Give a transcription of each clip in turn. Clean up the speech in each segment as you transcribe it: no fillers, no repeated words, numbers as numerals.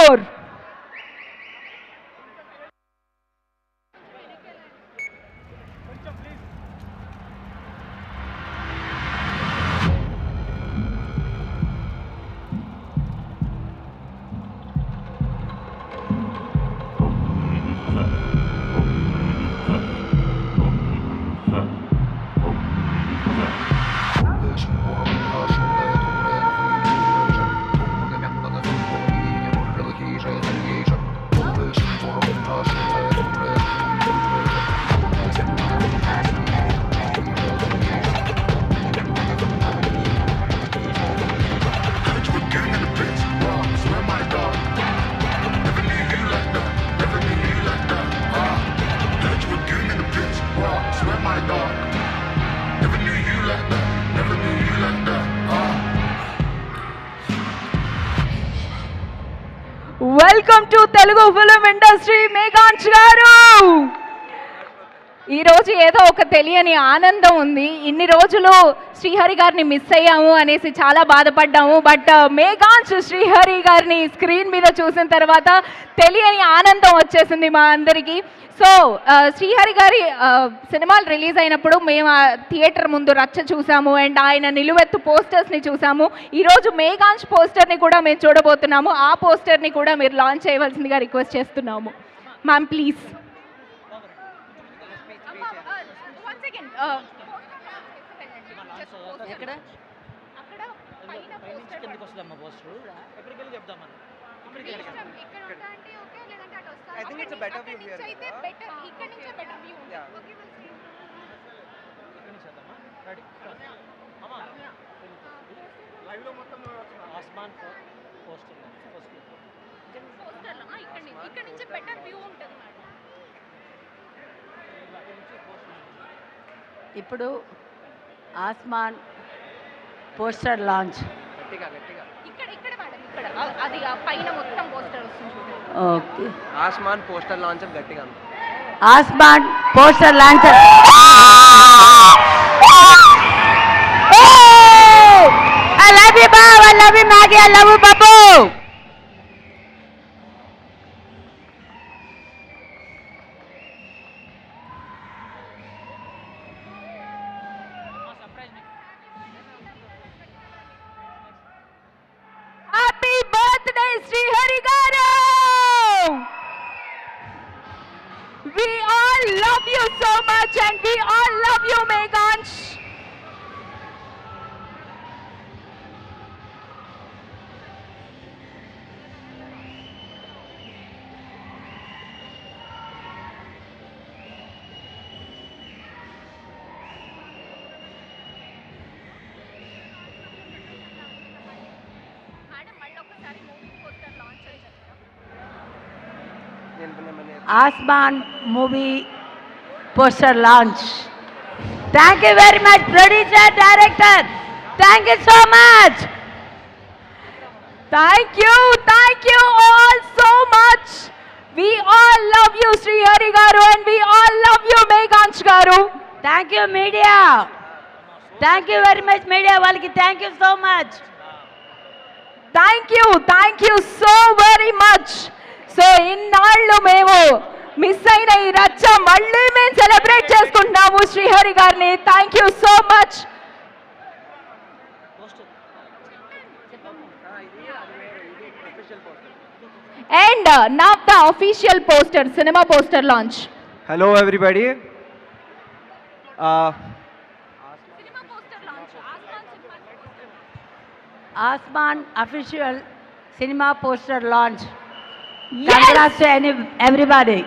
more. Welcome to Telugu film industry Meghansh గారు. ఈరోజు ఏదో ఒక తెలియని ఆనందం ఉంది. ఇన్ని రోజులు శ్రీహరి గారిని మిస్ అయ్యాము అనేసి చాలా బాధపడ్డాము. బట్ మేఘాంష్ శ్రీహరి గారిని స్క్రీన్ మీద చూసిన తర్వాత తెలియని ఆనందం వచ్చేసింది మా అందరికీ. సో శ్రీహరి గారి సినిమాలు రిలీజ్ అయినప్పుడు మేము థియేటర్ ముందు రచ్చ చూసాము అండ్ ఆయన నిలువెత్తు పోస్టర్స్ని చూసాము. ఈరోజు మేఘాంష్ పోస్టర్ని కూడా మేము చూడబోతున్నాము. ఆ పోస్టర్ని కూడా మీరు లాంచ్ చేయవలసిందిగా రిక్వెస్ట్ చేస్తున్నాము. Ma'am please. I think it's a better view here. better view. Yeah. Live lo mottham Asman poster లో ఇక్కడ నుంచి బెటర్ వ్యూ ఉంటుంది మేడం. ఇప్పుడు ఆస్మాన్ పోస్టర్ లాంచ్. గట్టిగా ఇక్కడ మేడం ఇక్కడ అది పైన మొత్తం పోస్టర్ వస్తుంది. ఓకే, ఆస్మాన్ పోస్టర్ లాంచ్ గట్టిగా Aasman poster launch. I love you Bob, I love you Maggie, I love you Babu. Happy birthday Srihari garu. We all love you so much and we all love you Meghansh. Asman movie poster launch. Thank you very much, producer, director. Thank you so much. Thank you all so much. We all love you Srihari garu and we all love you Meghansh garu. Thank you media. Thank you very much media వాళ్ళకి thank you so much. Thank you so very much. So ఇన్నాళ్ళు మేము miss అయిన ఈ రచ్చ మళ్ళీ మేము celebrate చేసుకుంటున్నాము శ్రీహరి గారిని. Thank you so much. And now the official poster, cinema poster launch. Hello everybody. Asman official cinema poster launch. Congrats to everybody.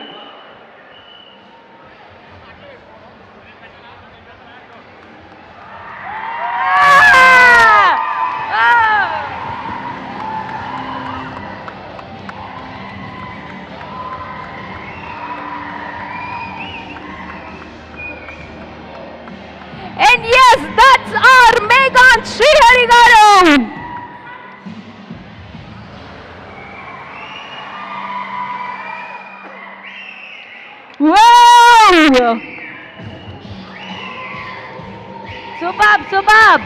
And yes, that's our Meghansh Srihari garu. Wow! Superb.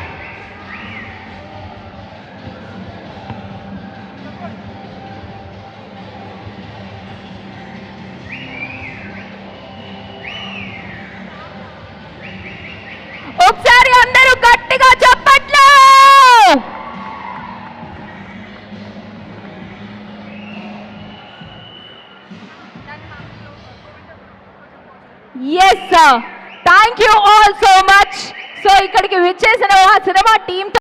Thank you all so much. So ఇక్కడికి విచ్చేసిన ఆ cinema team